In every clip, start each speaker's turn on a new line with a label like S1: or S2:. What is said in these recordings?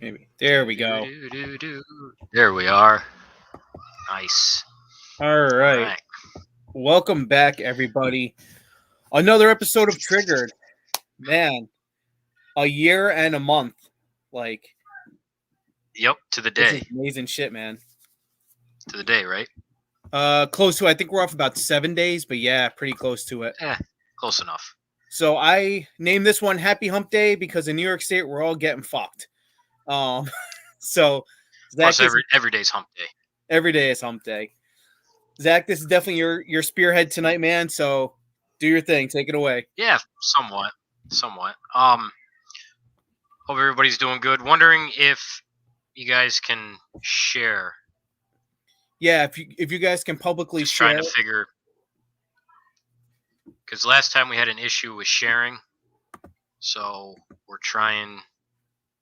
S1: Maybe. There we go.
S2: There we are. Nice.
S1: All
S2: All
S1: right.
S2: right.
S1: Welcome back, everybody. Another episode of Triggered. Man, a year and a month. Like,
S2: Yep. To the
S1: this is
S2: day.
S1: amazing shit, man.
S2: To the day, right?
S1: Close to, I think we're off about 7 days, but yeah, pretty close to it.
S2: Close enough.
S1: So I named this one Happy Hump Day because in New York State, we're all getting fucked. So Zach,
S2: Plus, every day's hump day.
S1: every day is Hump Day. Zach, this is definitely your spearhead tonight, man. So do your thing. Take it away.
S2: Yeah, somewhat. Hope everybody's doing good. Wondering if you guys can share.
S1: Yeah, if you guys can publicly
S2: Just
S1: share.
S2: trying to figure. Because last time we had an issue with sharing, so we're trying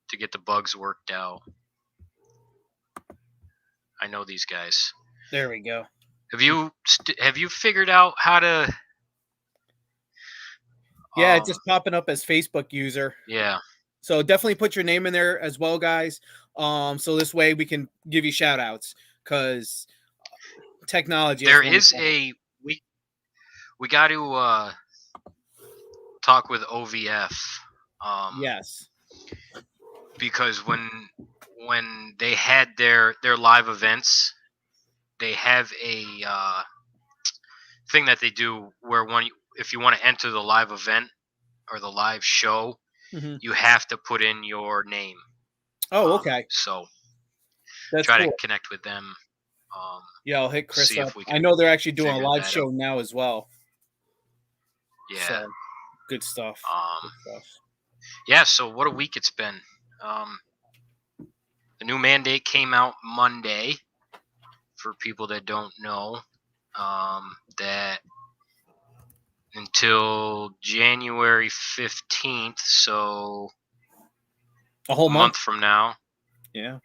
S2: to get the bugs worked out. I know these guys.
S1: There we go.
S2: Have you figured out how to?
S1: Yeah, it's just popping up as Facebook user.
S2: Yeah.
S1: So definitely put your name in there as well, guys. So this way we can give you shout outs because technology.
S2: There is we got to talk with OVF.
S1: Yes.
S2: Because when they had their live events, they have a thing that they do where if you want to enter the live event or the live show, you have to put in your name.
S1: Oh, okay.
S2: So
S1: that's
S2: try
S1: cool.
S2: to connect with them.
S1: Yeah, I'll hit Chris
S2: see
S1: up.
S2: if we can
S1: I know they're actually doing a
S2: figure
S1: live
S2: that
S1: show
S2: out.
S1: now as well.
S2: Yeah.
S1: So, good stuff.
S2: Yeah, so what a week it's been. The new mandate came out Monday. For people that don't know, that until January 15th, so
S1: a whole
S2: month from now,
S1: yeah,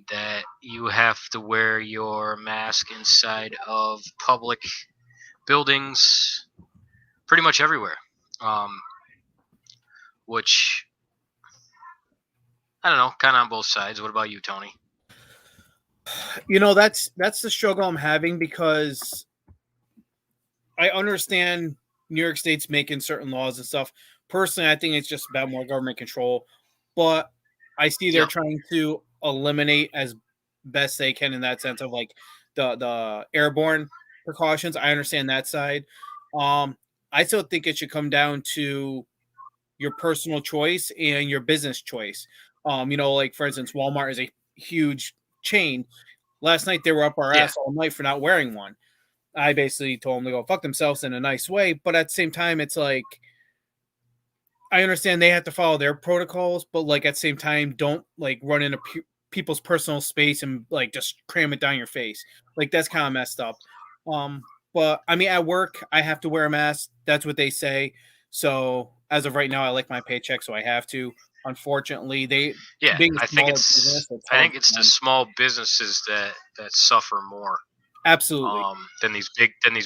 S2: that you have to wear your mask inside of public buildings pretty much everywhere. Which, I don't know, kind of on both sides. What about you, Tony?
S1: You know, that's the struggle I'm having because I understand New York State's making certain laws and stuff. Personally, I think it's just about more government control, but I see they're trying to eliminate as best they can in that sense of like the airborne precautions. I understand that side. I still think it should come down to your personal choice and your business choice. You know, like for instance, Walmart is a huge chain. Last night they were up our ass all night for not wearing one. I basically told them to go fuck themselves in a nice way, but at the same time, it's like I understand they have to follow their protocols, but like at the same time, don't like run into people's personal space and like just cram it down your face. Like that's kind of messed up. But I mean, at work, I have to wear a mask. That's what they say. So as of right now, I like my paycheck, so I have to. Unfortunately,
S2: I think it's the small businesses that suffer more.
S1: Absolutely.
S2: Than these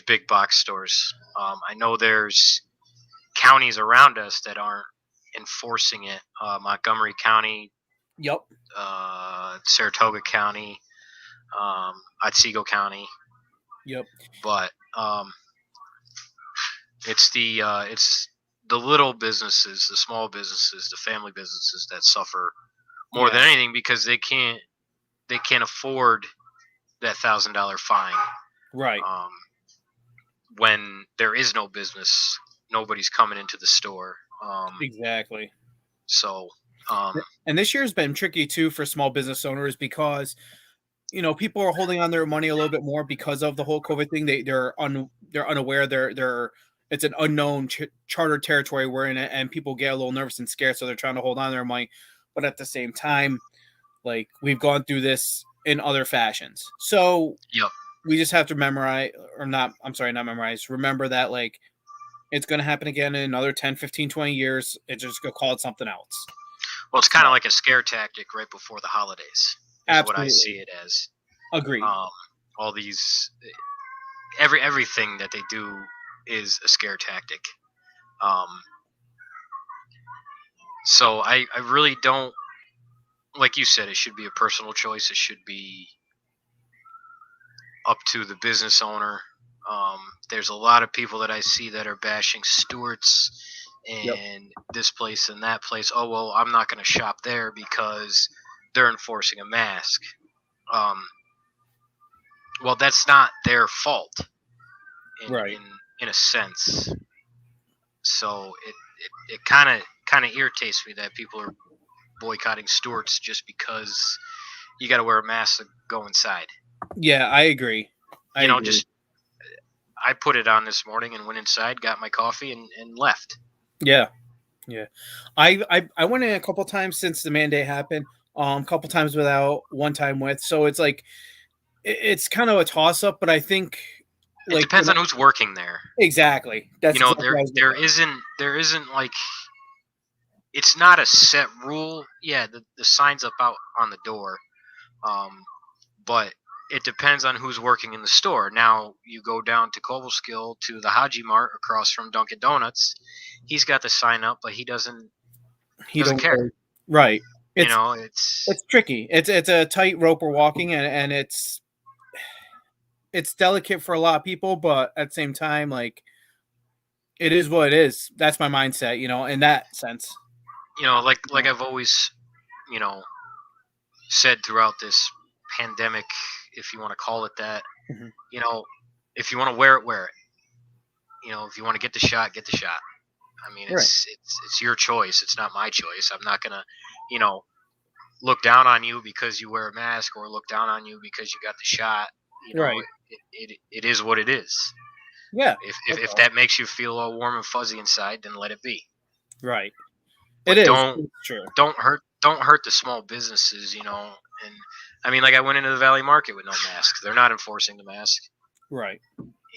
S2: big box stores. I know there's counties around us that aren't enforcing it. Montgomery County.
S1: Yep.
S2: Saratoga County. Otsego County.
S1: Yep.
S2: But it's the little businesses, the small businesses, the family businesses that suffer more than anything because they can't afford that $1,000 fine.
S1: Right.
S2: When there is no business, nobody's coming into the store.
S1: Exactly.
S2: So.
S1: And this year's been tricky too for small business owners because, you know, people are holding on their money a little bit more because of the whole COVID thing. They're unaware. It's an unknown chartered territory we're in it, and people get a little nervous and scared, so they're trying to hold on to their money. But at the same time, like we've gone through this in other fashions, so we just have to memorize remember that like it's going to happen again in another 10, 15, 20 years. It's just going to call it something else.
S2: Well, it's kind of like a scare tactic right before the holidays. Is what I see it as.
S1: Agreed.
S2: All these, everything that they do is a scare tactic. So I really don't like you said, it should be a personal choice. It should be up to the business owner. There's a lot of people that I see that are bashing Stewart's
S1: Yep.
S2: and this place and that place. Oh well, I'm not going to shop there because they're enforcing a mask. Um, well, that's not their fault in
S1: Right.
S2: in in a sense. So it kind of irritates me that people are boycotting Stewart's just because you got to wear a mask to go inside.
S1: Yeah, I agree. I
S2: You know,
S1: agree.
S2: just I put it on this morning and went inside, got my coffee, and left.
S1: Yeah. Yeah. I went in a couple times since the mandate happened. A couple times without, one time with. So it's like it's kind of a toss up, but I think
S2: It
S1: like
S2: depends on who's working there.
S1: exactly. That's
S2: You know,
S1: exactly what
S2: there
S1: I was
S2: there
S1: getting at.
S2: isn't like it's not a set rule. Yeah, the sign's up out on the door, um, but it depends on who's working in the store. Now you go down to Kovalskill to the Haji Mart across from Dunkin' Donuts. He's got the sign up, but he
S1: He
S2: doesn't
S1: don't
S2: care.
S1: really, right.
S2: You
S1: It's
S2: know,
S1: it's tricky. It's a tight rope we're walking, and it's delicate for a lot of people, but at the same time, like it is what it is. That's my mindset, in that sense.
S2: like I've always you know said throughout this pandemic, if you want to call it that.
S1: Mhm.
S2: You know, if you want to wear it, wear it. You know, if you want to get the shot, get the shot. I mean,
S1: Right.
S2: it's your choice. It's not my choice. I'm not gonna, you know, look down on you because you wear a mask or look down on you because you got the shot. You know,
S1: Right.
S2: it is what it is.
S1: Yeah.
S2: If
S1: That's
S2: if
S1: all.
S2: that makes you feel all warm and fuzzy inside, then let it be.
S1: Right. It
S2: But
S1: is. It's true.
S2: don't hurt the small businesses. You know, and I mean, like I went into the Valley Market with no mask. They're not enforcing the mask.
S1: Right.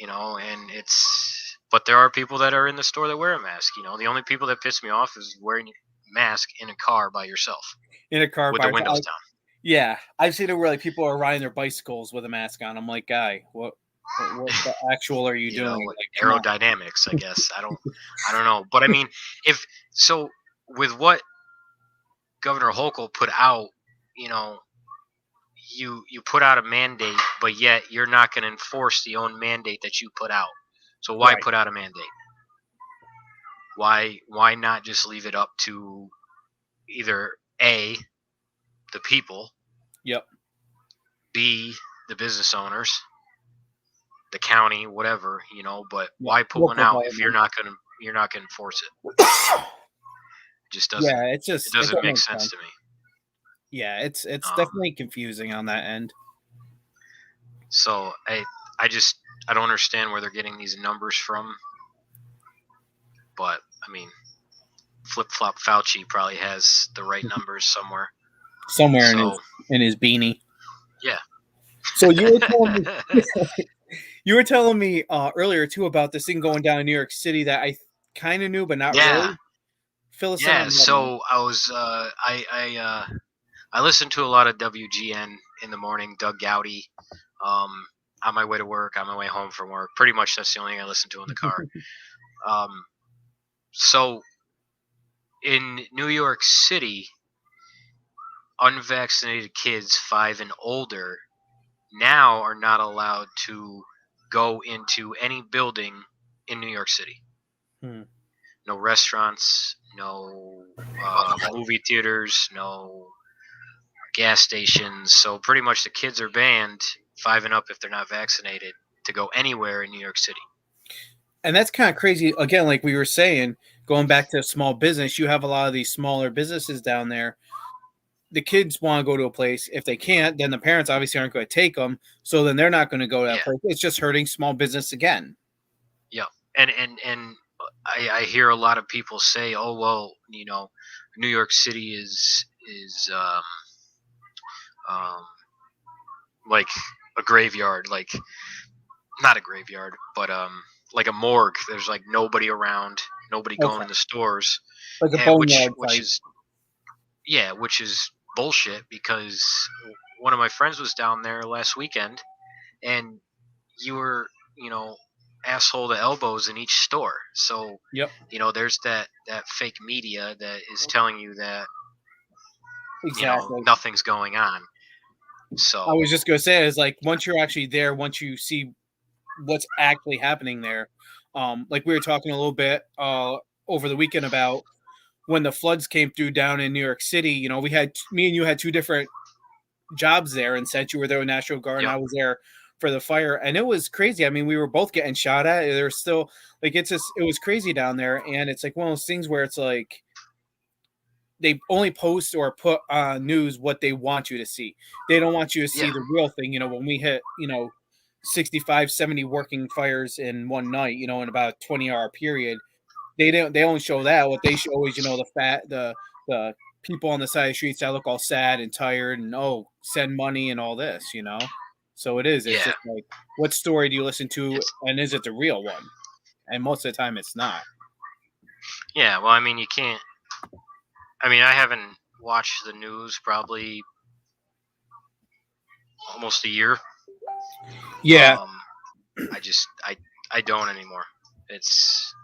S2: You know, and it's but there are people that are in the store that wear a mask. You know, the only people that piss me off is wearing a mask in a car by yourself
S1: In a car
S2: with the
S1: by
S2: windows down.
S1: yeah, I've seen it where like people are riding their bicycles with a mask on. I'm like, guy, what the actual are you
S2: You know,
S1: doing?
S2: like
S1: Like, come on.
S2: aerodynamics, I guess. I don't know, but I mean, if so, with what Governor Hochul put out, you know, you put out a mandate, but yet you're not going to enforce the own mandate that you put out. So why
S1: Right.
S2: put out a mandate? Why not just leave it up to either A, the people,
S1: Yep.
S2: B, the business owners, the county, whatever, you know, but
S1: Yep.
S2: why put one
S1: Local
S2: out if
S1: government.
S2: you're not gonna enforce it? It just
S1: Yeah,
S2: it
S1: it
S2: doesn't
S1: don't
S2: make
S1: make
S2: sense
S1: sense.
S2: to me.
S1: Yeah, it's
S2: Um,
S1: definitely confusing on that end.
S2: so I don't understand where they're getting these numbers from, but I mean, flip flop Fauci probably has the right numbers somewhere.
S1: Somewhere
S2: So
S1: in his beanie.
S2: yeah.
S1: So you were telling me earlier too about this thing going down in New York City that I kind of knew but not
S2: Yeah,
S1: really. Fill us in
S2: yeah.
S1: on that, man.
S2: So I listened to a lot of WGN in the morning, Doug Gowdy, um, on my way to work, on my way home from work. Pretty much that's the only thing I listen to in the car. Um, so in New York City, unvaccinated kids 5 and older now are not allowed to go into any building in New York City.
S1: Hmm.
S2: No restaurants, no movie theaters, no gas stations. So pretty much the kids are banned 5 and up if they're not vaccinated to go anywhere in New York City.
S1: And that's kind of crazy. Again, like we were saying, going back to small business, you have a lot of these smaller businesses down there. The kids want to go to a place. If they can't, then the parents obviously aren't going to take them. So then they're not going to go to that
S2: Yeah,
S1: place. It's just hurting small business again.
S2: yeah, and I hear a lot of people say, "Oh well, you know, New York City is um, like a graveyard, like not a graveyard, but like a morgue. There's like nobody around, nobody going
S1: Okay.
S2: in the stores,
S1: Like a
S2: and
S1: boneyard
S2: which
S1: type.
S2: is yeah, which is bullshit because one of my friends was down there last weekend, and you were you know asshole to elbows in each store. So
S1: Yep.
S2: you know there's that fake media that is telling you that
S1: Exactly.
S2: nothing's going on.
S1: I
S2: So
S1: was just gonna say is like once you're actually there, once you see what's actually happening there, like we were talking a little bit over the weekend about when the floods came through down in New York City. We had me and you had two different jobs there, and since you were there with National Guard and
S2: yep,
S1: I was there for the fire, and it was crazy. I mean, we were both getting shot at. There's still like it was crazy down there, and it's like one of those things where it's like they only post or put on news what they want you to see. They don't want you to see
S2: yeah,
S1: the real thing. When we hit 65, 70 working fires in one night, in about a 20-hour period, they only show that. What they show is the people on the side of the streets that look all sad and tired and send money and all this. So it's
S2: yeah.
S1: just like, what story do you listen to,
S2: It's
S1: and is it the real one? And most of the time it's not.
S2: yeah. Well, I mean, you can't. I mean, I haven't watched the news probably almost a year.
S1: Yeah.
S2: I just I don't anymore. It's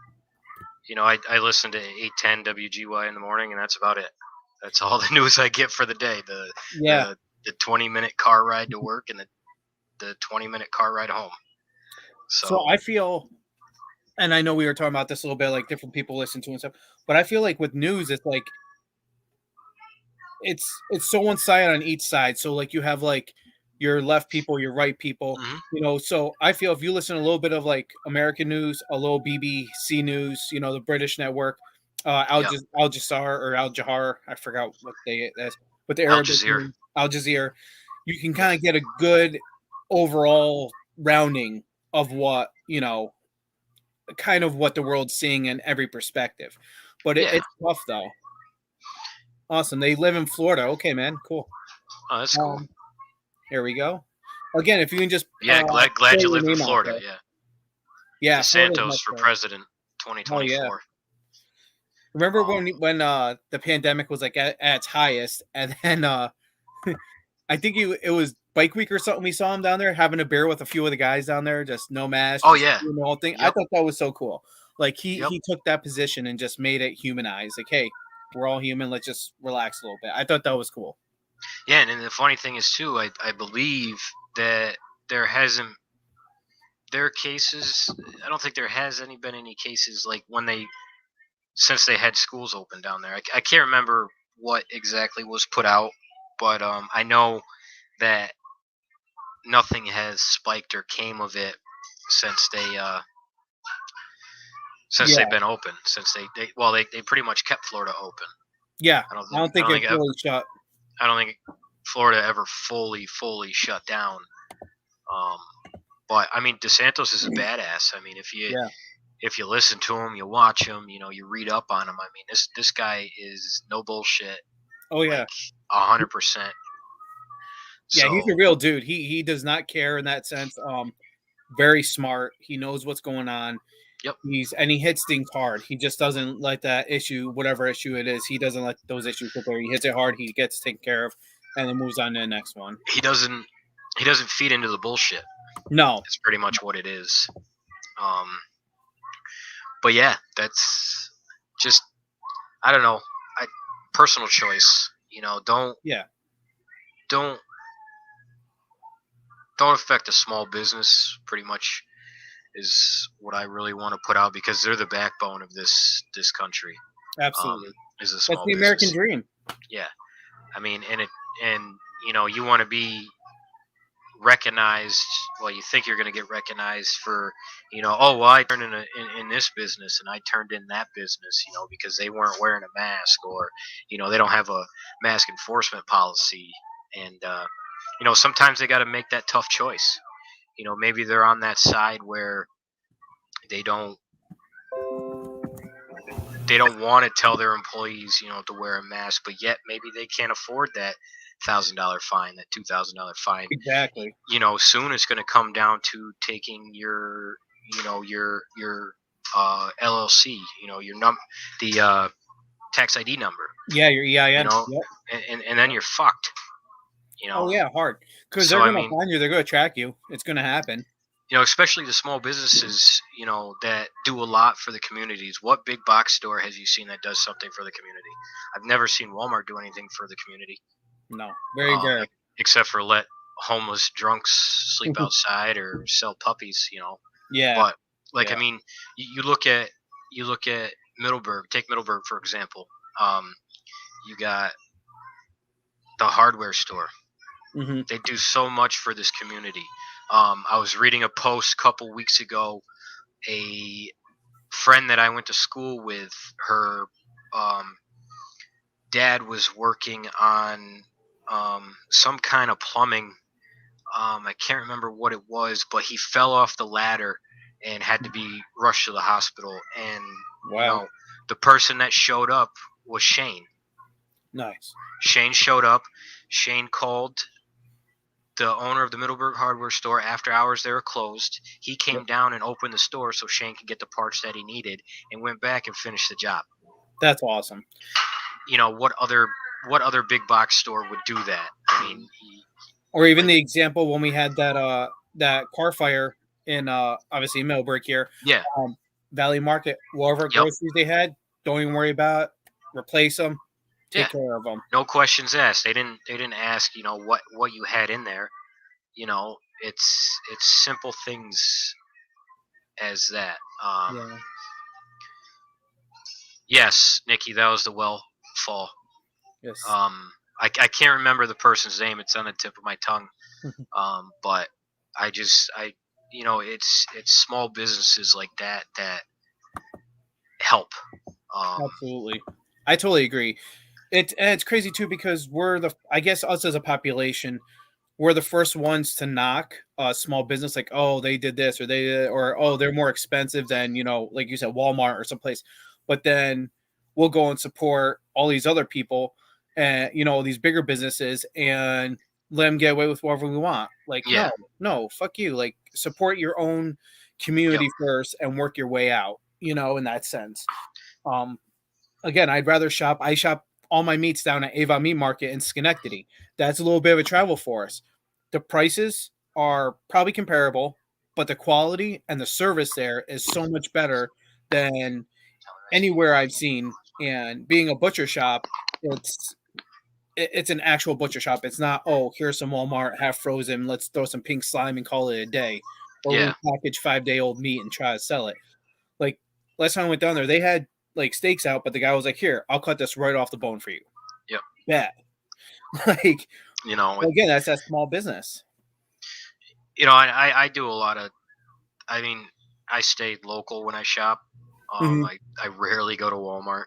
S2: I listen to 810 WGY in the morning, and that's about it. That's all the news I get for the day.
S1: Yeah.
S2: The 20-minute car ride to work and the 20-minute car ride home.
S1: So
S2: So
S1: I feel, and I know we were talking about this a little bit, like different people listen to and stuff, but I feel like with news, it's like it's so one sided on each side. So like you have like your left people, your right people,
S2: mhm,
S1: So I feel if you listen to a little bit of like American news, a little BBC news, the British network,
S2: yep,
S1: Al Jazeera or Al Jahar, I forgot what that's, but the
S2: Al
S1: Arabic
S2: Jazeera.
S1: news, Al Jazeera, you can
S2: Yep.
S1: kind of get a good overall rounding of what kind of what the world's seeing in every perspective. But
S2: Yeah.
S1: it's tough though. Awesome. They live in Florida. Okay, man. Cool.
S2: Oh, that's cool.
S1: Um, Here we go. Again, if you can just
S2: Yeah,
S1: throw
S2: glad you
S1: your
S2: live in
S1: name out
S2: Florida.
S1: there.
S2: Yeah.
S1: Yeah, Florida's
S2: DeSantos
S1: much
S2: for
S1: better.
S2: president
S1: Oh yeah.
S2: 2024.
S1: Remember
S2: Um,
S1: when the pandemic was like at its highest, and then I think it was Bike Week or something. We saw him down there having a beer with a few of the guys down there, just no mask,
S2: oh
S1: just
S2: yeah.
S1: doing the whole thing. I
S2: Yep.
S1: thought that was so cool. Like
S2: Yep.
S1: he took that position and just made it humanized. Like, hey, we're all human. Let's just relax a little bit. I thought that was cool.
S2: Yeah, and then the funny thing is too, I believe that there hasn't there are cases. I don't think there has been any cases like when they since they had schools open down there. I can't remember what exactly was put out, but I know that nothing has spiked or came of it since
S1: Yeah,
S2: they've been open. Since they pretty much kept Florida open.
S1: yeah. I don't
S2: I
S1: think
S2: don't
S1: it
S2: think
S1: really shut.
S2: I don't think Florida ever fully shut down. Um, but I mean, DeSantos is a badass. I mean,
S1: Yeah.
S2: if you listen to him, you watch him, you read up on him. I mean, this guy is no bullshit,
S1: Oh
S2: like
S1: yeah.
S2: 100%.
S1: Yeah, he's a
S2: So
S1: real dude. He does not care in that sense. Very smart. He knows what's going on.
S2: yep,
S1: He hits things hard. He just doesn't let that issue, whatever issue it is, he doesn't let those issues sit there. He hits it hard. He gets taken care of, and then moves on to the next one.
S2: he doesn't he doesn't feed into the bullshit.
S1: No.
S2: That's pretty much what it is. Um, but yeah, that's just I don't know. I personal choice.
S1: Yeah.
S2: Don't don't affect a small business. Pretty much is what I really want to put out because they're the backbone of this country. Um,
S1: Absolutely.
S2: is a
S1: That's
S2: small
S1: the American
S2: business.
S1: dream.
S2: Yeah, I mean, and you want to be recognized. Well, you think you're going to get recognized for, oh well, I turned in this business and I turned in that business, because they weren't wearing a mask or, they don't have a mask enforcement policy, and sometimes they got to make that tough choice. Maybe they're on that side where they don't they don't want to tell their employees, to wear a mask, but yet maybe they can't afford that $1,000 fine, that $2,000 fine.
S1: Exactly.
S2: Soon it's going to come down to taking your LLC, the tax ID number,
S1: Yeah, your
S2: you
S1: EIN.
S2: know,
S1: Yep.
S2: and then you're fucked.
S1: Oh yeah, hard. Because
S2: So
S1: they're
S2: I
S1: gonna
S2: mean,
S1: find you. They're gonna track you. It's gonna happen.
S2: especially the small businesses, that do a lot for the communities. What big box store has you seen that does something for the community? I've never seen Walmart do anything for the community,
S1: No, very
S2: um,
S1: rare.
S2: except for let homeless drunks sleep outside or sell puppies.
S1: Yeah,
S2: But like, I
S1: yeah.
S2: mean, you look at Middleburg. Take Middleburg for example. Um, you got the hardware store.
S1: Hmm.
S2: They do so much for this community. I was reading a post a couple weeks ago. A friend that I went to school with, her um, dad was working on some kind of plumbing. I can't remember what it was, but he fell off the ladder and had to be rushed to the hospital. And you
S1: Wow,
S2: know, the person that showed up was Shane.
S1: nice.
S2: Shane showed up. Shane called the owner of the Middleburg hardware store after hours they were closed. He
S1: Yep.
S2: came down and opened the store so Shane could get the parts that he needed and went back and finished the job.
S1: That's awesome.
S2: What other big box store would do that? I mean,
S1: Or even
S2: like,
S1: the example when we had that car fire in obviously Millbrook here,
S2: yeah,
S1: um, Valley Market, whatever
S2: yep,
S1: groceries they had, don't even worry about it. Replace them,
S2: yeah.
S1: take care of them.
S2: No questions asked. They didn't ask, what you had in there. It's simple things as that.
S1: Yeah.
S2: Yes, Nikki, that was the well fall.
S1: Yes.
S2: I can't remember the person's name. It's on the tip of my tongue. But it's small businesses like that help. Um,
S1: Absolutely. I totally agree. It's crazy too because we're the I guess us as a population, we're the first ones to knock a small business like, oh, they did this or they did, or oh, they're more expensive than, like you said, Walmart or someplace. But then we'll go and support all these other people and these bigger businesses and let them get away with whatever we want. Like,
S2: yeah,
S1: no, no, fuck you. Like, support your own
S2: yep,
S1: community first and work your way out, in that sense. Um, Again, I'd rather shop. I shop all my meats down at Avon Meat Market in Schenectady. That's a little bit of a travel for us. The prices are probably comparable, but the quality and the service there is so much better than anywhere I've seen. And being a butcher shop, it's it's an actual butcher shop. It's not, oh, here's some Walmart half frozen. Let's throw some pink slime and call it a day, or
S2: yeah,
S1: repackage 5-day old meat and try to sell it. Like last time I went down there, they had like steaks out, but the guy was like, "Here, I'll cut this right off the bone for you."
S2: yep.
S1: Bet. Like
S2: You know, it,
S1: again, that's that small business.
S2: I do a lot of. I mean, I stay local when I shop.
S1: Mhm.
S2: I rarely go to Walmart.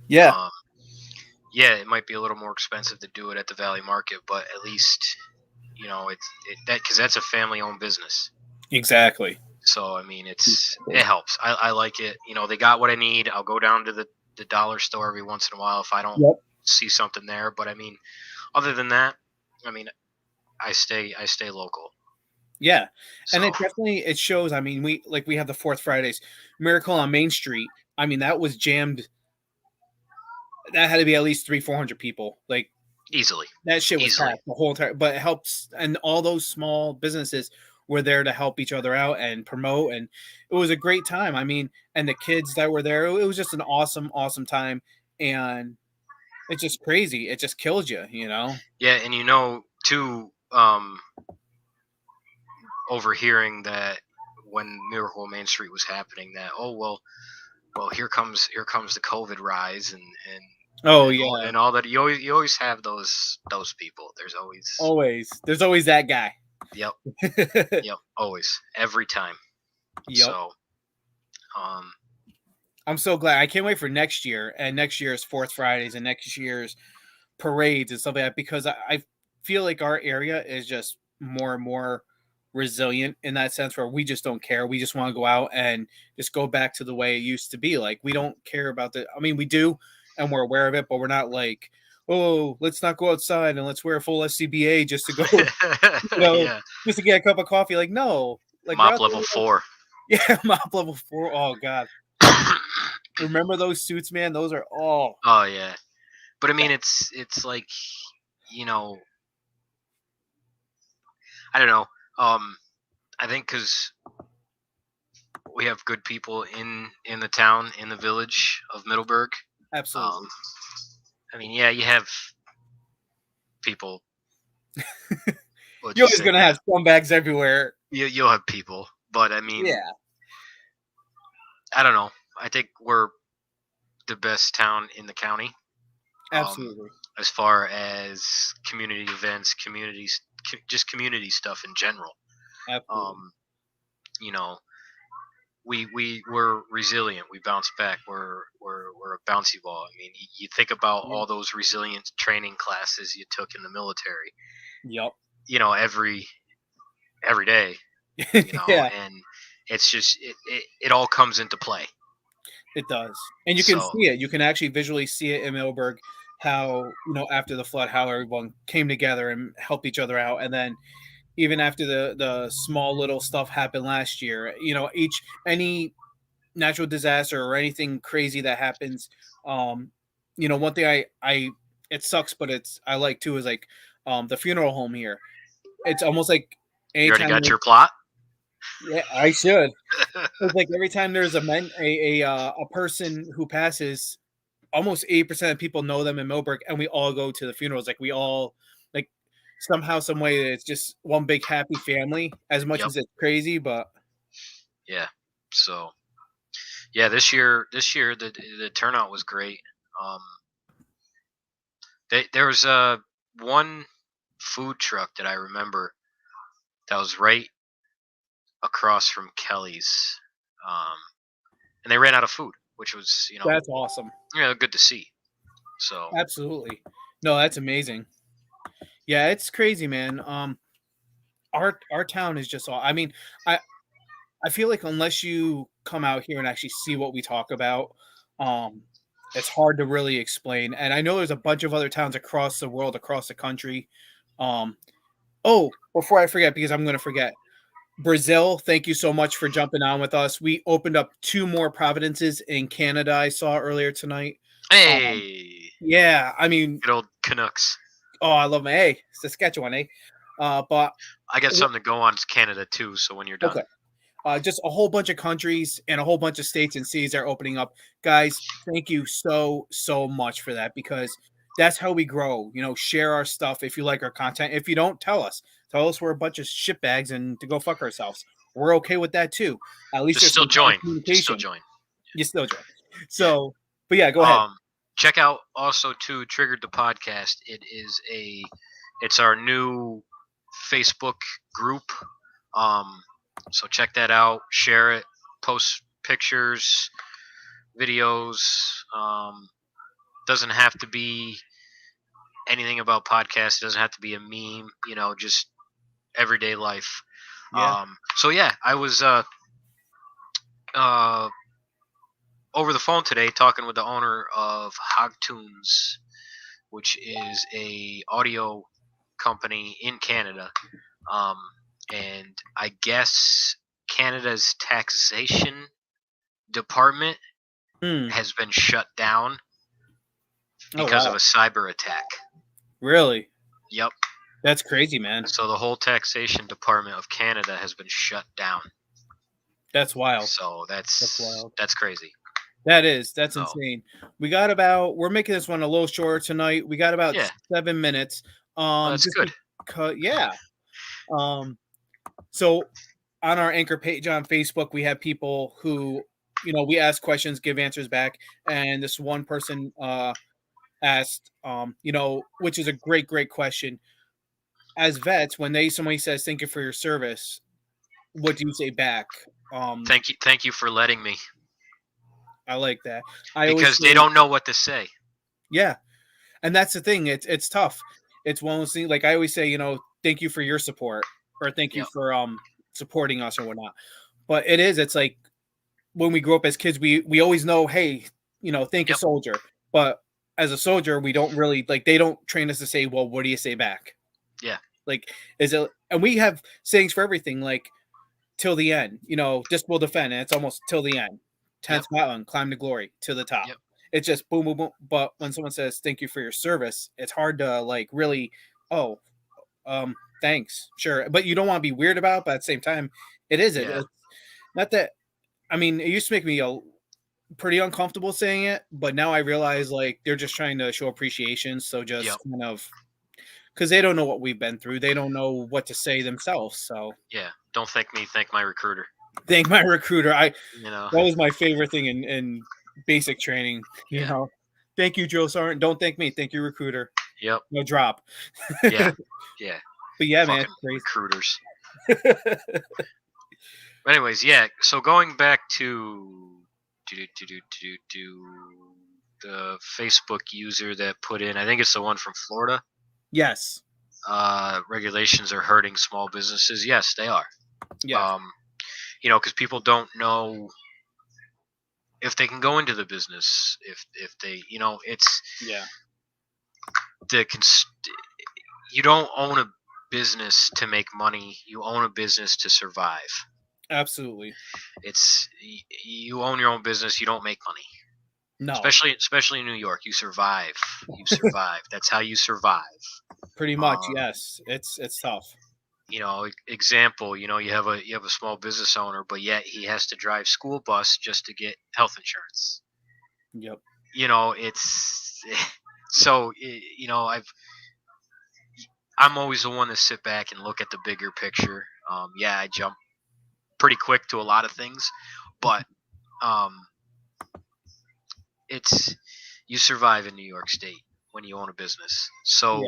S1: Yeah,
S2: Um, yeah, it might be a little more expensive to do it at the Valley Market, but at least that because that's a family-owned business.
S1: exactly.
S2: So I mean, it helps. I like it. They got what I need. I'll go down to the dollar store every once in a while if I don't
S1: Yep.
S2: see something there. But I mean, other than that, I mean, I stay local.
S1: Yeah, and
S2: So
S1: it shows. I mean, we have the Fourth Fridays Miracle on Main Street. I mean, that was jammed. That had to be at least 300-400 people. Like
S2: easily,
S1: that shit was
S2: easily,
S1: packed the whole entire. But it helps, and all those small businesses were there to help each other out and promote, and it was a great time. I mean, and the kids that were there, it was just an awesome, awesome time, and it's just crazy. It just kills you.
S2: yeah. And too, overhearing that when Miracle on Main Street was happening, that well, here comes the COVID rise and
S1: Oh
S2: and all,
S1: yeah,
S2: and all that. You always have those people. There's always.
S1: always. There's always that guy.
S2: Yep, yep, always, every time.
S1: Yep.
S2: So, um,
S1: I'm so glad. I can't wait for next year and next year's Fourth Fridays and next year's parades and stuff like that because I feel like our area is just more and more resilient in that sense where we just don't care. We just want to go out and just go back to the way it used to be. Like we don't care about the. I mean, we do, and we're aware of it, but we're not like, oh, let's not go outside and let's wear a full SCBA just to go, you know,
S2: yeah,
S1: just to get a cup of coffee. Like no, like we're
S2: mop
S1: out
S2: level
S1: there.
S2: four.
S1: Yeah, mop level 4. Oh god, remember those suits, man? Those are
S2: Oh yeah, but I mean, it's like, you know, I don't know. I think because we have good people in the town, in the village of Middleburg. Um,
S1: Absolutely.
S2: I mean, yeah, you have people. Let's
S1: You're
S2: just
S1: always
S2: say
S1: gonna have scumbags everywhere.
S2: you'll have people, but I mean,
S1: Yeah,
S2: I don't know. I think we're the best town in the county, um,
S1: absolutely.
S2: as far as community events, just community stuff in general.
S1: Absolutely.
S2: Um, you know, we're resilient. We bounce back. We're a bouncy ball. I mean, you think about
S1: Yeah.
S2: all those resilient training classes you took in the military.
S1: Yep.
S2: Every day.
S1: Yeah,
S2: And it's just it all comes into play.
S1: it does. And you can
S2: So
S1: see it. You can actually visually see it in Middleburg how, after the flood, how everyone came together and helped each other out. And then even after the small little stuff happened last year, each any natural disaster or anything crazy that happens, one thing I it sucks, but I like too is like the funeral home here. It's almost like
S2: you already
S1: anytime
S2: got your plot.
S1: yeah, I should. It's like every time there's a person who passes, almost 80% of people know them in Millbrook, and we all go to the funerals. Like we all like somehow, some way, it's just one big happy family. As much
S2: Yep.
S1: as it's crazy, but
S2: Yeah. So yeah, this year the turnout was great. Um, there was one food truck that I remember that was right across from Kelly's, um, and they ran out of food, which was
S1: that's awesome.
S2: good to see. So
S1: Absolutely, no, that's amazing. Yeah, it's crazy, man. Our town is just all. I mean, I I feel like unless you come out here and actually see what we talk about, um, it's hard to really explain. And I know there's a bunch of other towns across the world, across the country. Um, oh, before I forget, because I'm going to forget, Brazil, thank you so much for jumping on with us. We opened up two more Providences in Canada. I saw earlier tonight. Um,
S2: hey,
S1: yeah, I mean,
S2: good old Canucks.
S1: oh, I love my hey, Saskatchewan, eh? But
S2: I got something to go on to Canada too. So when you're done,
S1: okay. Just a whole bunch of countries and a whole bunch of states and cities are opening up. Guys, thank you so much for that because that's how we grow. Share our stuff if you like our content. If you don't, tell us. Tell us we're a bunch of shitbags and to go fuck ourselves. We're okay with that too. At least
S2: just
S1: there's
S2: still
S1: some kind of
S2: join. Just still
S1: communication.
S2: join.
S1: You still join.
S2: Yeah.
S1: So, but yeah, go ahead.
S2: Check out also too Triggered the podcast. It's our new Facebook group. Um, so check that out. Share it. Post pictures, videos. Doesn't have to be anything about podcasts. It doesn't have to be a meme. Just everyday life.
S1: Yeah.
S2: So yeah, I was uh, over the phone today talking with the owner of Hogtunes, which is a audio company in Canada. Um, and I guess Canada's taxation department
S1: Hmm.
S2: has been shut down
S1: Oh
S2: because of
S1: wow.
S2: a cyber attack.
S1: Really?
S2: Yep.
S1: That's crazy, man.
S2: So the whole taxation department of Canada has been shut down.
S1: That's wild.
S2: So
S1: That's wild.
S2: that's crazy.
S1: That's
S2: So
S1: insane. We're making this one a little shorter tonight. We got about
S2: yeah,
S1: 7 minutes.
S2: well, that's
S1: Just
S2: good.
S1: because, yeah. Um, so on our anchor page on Facebook, we have people who, we ask questions, give answers back, and this one person asked, which is a great question. As vets, when somebody says thank you for your service, what do you say back? Um,
S2: Thank you for letting me,
S1: I like that. I always
S2: because they
S1: say,
S2: don't know what to say.
S1: yeah. And that's the thing. It's tough. It's one of those things. Like I always say, thank you for your support, or thank you
S2: Yep.
S1: for supporting us or whatnot. But it is. It's like when we grew up as kids, we always know, hey, thank a
S2: Yep.
S1: soldier. But as a soldier, we don't really like. They don't train us to say, well, what do you say back?
S2: Yeah.
S1: Like, is it? And we have sayings for everything. Like till the end. This will defend, and it's almost till the end.
S2: Yep.
S1: 10th mountain, climb to glory to the top.
S2: Yep.
S1: It's just boom, boom, boom. But when someone says thank you for your service, it's hard to like really. Oh, thanks, sure, but you don't want to be weird about it, but at the same time, it is it.
S2: Yeah.
S1: It's not that. I mean, it used to make me pretty uncomfortable saying it, but now I realize like they're just trying to show appreciation. So
S2: Yep.
S1: just kind of because they don't know what we've been through, they don't know what to say themselves. So
S2: Yeah. Don't thank me. Thank my recruiter.
S1: thank my recruiter. I
S2: You know.
S1: That was my favorite thing in basic training. You
S2: Yeah.
S1: know, thank you, Joe Sargent. Don't thank me. Thank your recruiter.
S2: Yep.
S1: No drop.
S2: Yeah. Yeah.
S1: But yeah, man,
S2: Fucking
S1: it's crazy.
S2: recruiters. Anyways, yeah. So going back to the Facebook user that put in, I think it's the one from Florida.
S1: Yes.
S2: Regulations are hurting small businesses. Yes, they are.
S1: Yes.
S2: Because people don't know if they can go into the business. If they, it's
S1: Yeah.
S2: the you don't own a business to make money. You own a business to survive.
S1: Absolutely.
S2: It's you own your own business. You don't make money.
S1: No.
S2: Especially in New York, you survive. You survive. That's how you survive.
S1: Pretty much, yes. It's tough.
S2: Example. You have a small business owner, but yet he has to drive school bus just to get health insurance.
S1: Yep.
S2: It's so. I'm always the one to sit back and look at the bigger picture. Yeah, I jump pretty quick to a lot of things, but it's you survive in New York State when you own a business. So,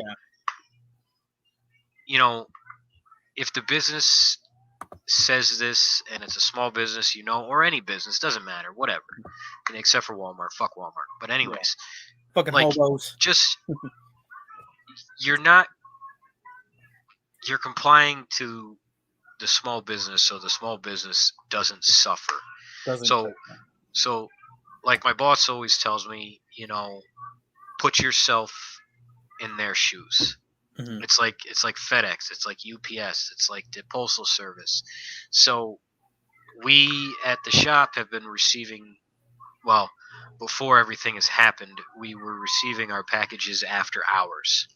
S1: yeah.
S2: If the business says this and it's a small business, or any business, doesn't matter, whatever, except for Walmart, fuck Walmart. But anyways,
S1: fucking
S2: like,
S1: hobos.
S2: just you're complying to the small business, so the small business doesn't suffer. So, like my boss always tells me, put yourself in their shoes.
S1: Mm-hmm.
S2: It's like FedEx, it's like UPS, it's like the postal service. So we at the shop have been receiving, well, before everything has happened, we were receiving our packages after hours.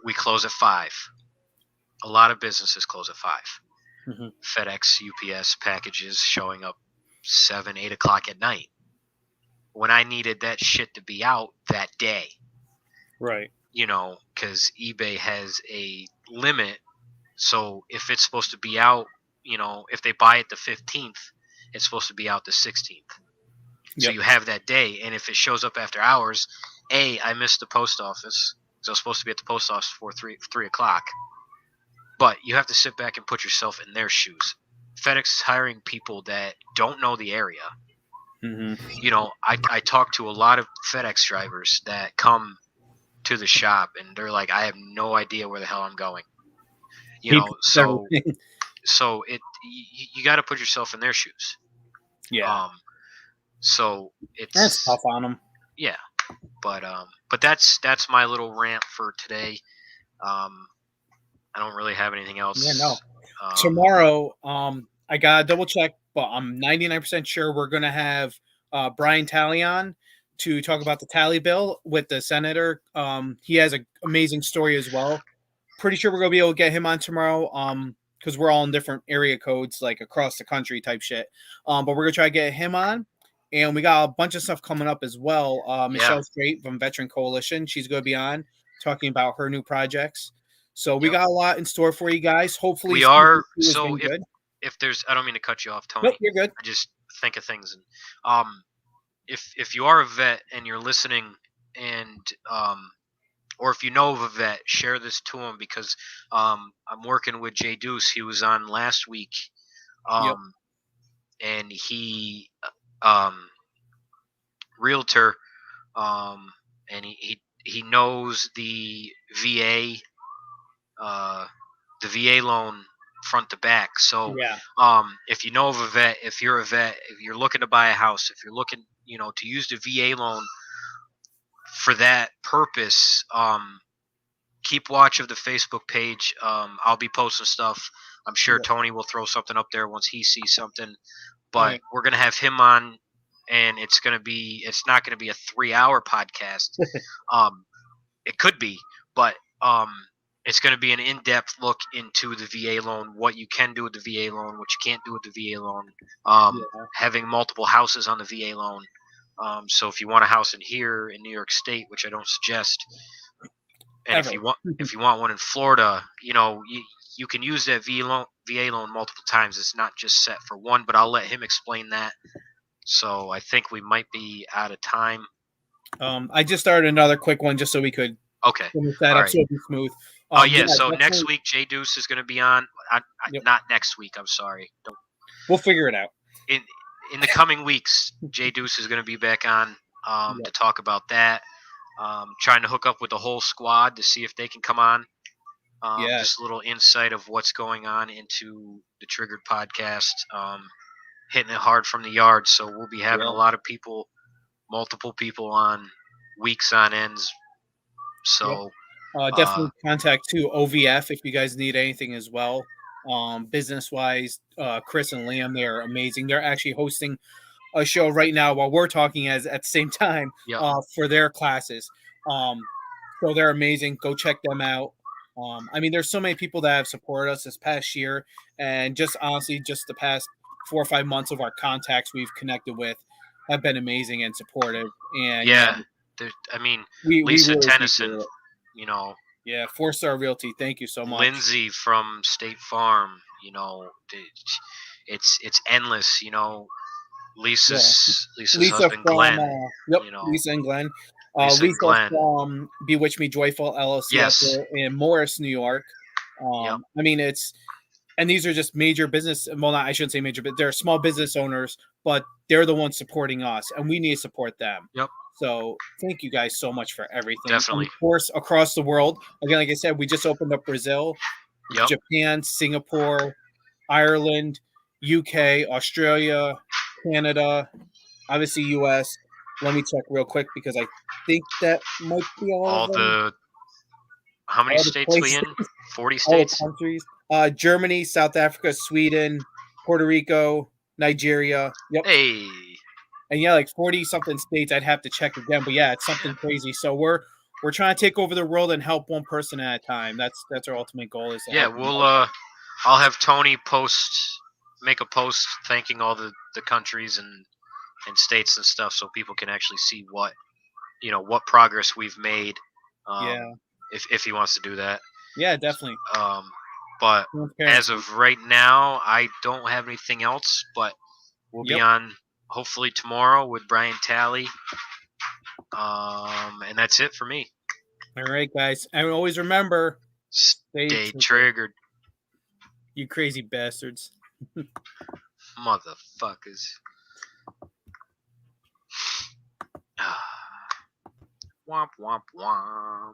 S2: We close at 5. A lot of businesses close at 5.
S1: Mm-hmm.
S2: FedEx, UPS packages showing up 7, 8 o'clock at night. When I needed that shit to be out that day.
S1: Right.
S2: Because eBay has a limit. So if it's supposed to be out, if they buy it the 15th, it's supposed to be out the 16th. Yep. So you have that day. And if it shows up after hours, I missed the post office. So I was supposed to be at the post office for 3 o'clock. But you have to sit back and put yourself in their shoes. FedEx is hiring people that don't know the area.
S1: Mm-hmm.
S2: I talk to a lot of FedEx drivers that come to the shop and they're like, I have no idea where the hell I'm going. So you got to put yourself in their shoes.
S1: Yeah.
S2: So
S1: that's tough on them.
S2: Yeah, but that's my little rant for today. I don't really have anything else.
S1: Yeah, no. Tomorrow, I gotta double check, but I'm 99% sure we're gonna have Brian Talley to talk about the tally bill with the senator. He has an amazing story as well. Pretty sure we're gonna be able to get him on tomorrow. Because we're all in different area codes, like across the country type shit. But we're gonna try to get him on. And we got a bunch of stuff coming up as well. Michelle Strait from Veteran Coalition, she's gonna be on talking about her new projects. So we got a lot in store for you guys. Hopefully
S2: we are. So if there's, I don't mean to cut you off, Tony.
S1: Nope, you're good.
S2: I just think of things, and if you are a vet and you're listening, and or if you know of a vet, share this to him because I'm working with Jay Deuce. He was on last week, and he realtor, and he knows the VA. The VA loan front to back. So, if you know of a vet, if you're a vet, if you're looking to buy a house, if you're looking, to use the VA loan for that purpose, keep watch of the Facebook page. I'll be posting stuff. I'm sure Tony will throw something up there once he sees something. But we're gonna have him on, and it's not gonna be a 3-hour podcast. It could be, but it's going to be an in-depth look into the VA loan, what you can do with the VA loan, what you can't do with the VA loan,
S1: Yeah,
S2: having multiple houses on the VA loan. So if you want a house in here in New York State, which I don't suggest, and
S1: ever.
S2: if you want one in Florida, you can use that VA loan multiple times. It's not just set for one, but I'll let him explain that. So I think we might be out of time.
S1: I just started another quick one just so we could
S2: Okay.
S1: finish that
S2: All
S1: up
S2: right.
S1: so it'd be smooth.
S2: Oh yeah.
S1: Yeah,
S2: So next
S1: definitely.
S2: week, Jay Deuce is going to be on.
S1: Yep.
S2: Not next week. I'm sorry. Don't
S1: We'll figure it out.
S2: in in the coming weeks, Jay Deuce is going to be back on
S1: Yep.
S2: to talk about that. Trying to hook up with the whole squad to see if they can come on.
S1: Yeah,
S2: Just a little insight of what's going on into the Triggered podcast. Hitting it hard from the yard, so we'll be having a
S1: yeah,
S2: lot of people, multiple people on weeks on ends.
S1: yep.
S2: So
S1: Definitely contact too OVF if you guys need anything as well. Business wise, Chris and Liam, they are amazing. They're actually hosting a show right now while we're talking as at the same time
S2: yeah,
S1: for their classes. So they're amazing. Go check them out. I mean, there's so many people that have supported us this past year, and just honestly, just the past 4 or 5 months of our contacts we've connected with have been amazing and supportive. And
S2: yeah. I mean,
S1: we
S2: Lisa
S1: really appreciate
S2: Tennyson,
S1: it.
S2: you know,
S1: Yeah, 4 Star Realty. Thank you so much.
S2: Lindsay from State Farm, it's endless.
S1: Yeah,
S2: Lisa's
S1: Lisa
S2: husband
S1: from
S2: Glenn,
S1: yep,
S2: you know,
S1: Lisa and Glenn.
S2: Lisa and
S1: Lisa
S2: Glenn.
S1: from Bewitch Me Joyful LLC out
S2: Yes,
S1: there in Morris, New York.
S2: yep,
S1: I mean, and these are just major business. Well, not I shouldn't say major, but they're small business owners, but they're the ones supporting us, and we need to support them.
S2: yep,
S1: So thank you guys so much for everything. And
S2: definitely,
S1: of course, across the world, again, like I said, we just opened up Brazil,
S2: yep.
S1: Japan, Singapore, Ireland, UK, Australia, Canada, obviously US. Let me check real quick because I think that might be all of
S2: All
S1: them.
S2: the How many
S1: All the
S2: states we
S1: places,
S2: in? 40
S1: all the
S2: states.
S1: countries. Germany, South Africa, Sweden, Puerto Rico, Nigeria. Yep.
S2: Hey,
S1: And yeah, like 40 something states. I'd have to check again, but yeah, it's
S2: yeah,
S1: something crazy. So we're trying to take over the world and help one person at a time. That's our ultimate goal is to
S2: yeah.
S1: help them
S2: We'll
S1: out.
S2: I'll have Tony make a post thanking all the countries and states and stuff, so people can actually see what progress we've made. Um,
S1: Yeah.
S2: if he wants to do that.
S1: Yeah, definitely.
S2: Um, but as
S1: Transparency.
S2: of right now, I don't have anything else. But we'll be
S1: Yep.
S2: on hopefully tomorrow with Brian Talley. And that's it for me.
S1: All right, guys. And always remember, stay
S2: Stay
S1: triggered.
S2: triggered,
S1: You crazy bastards.
S2: motherfuckers. Womp womp womp.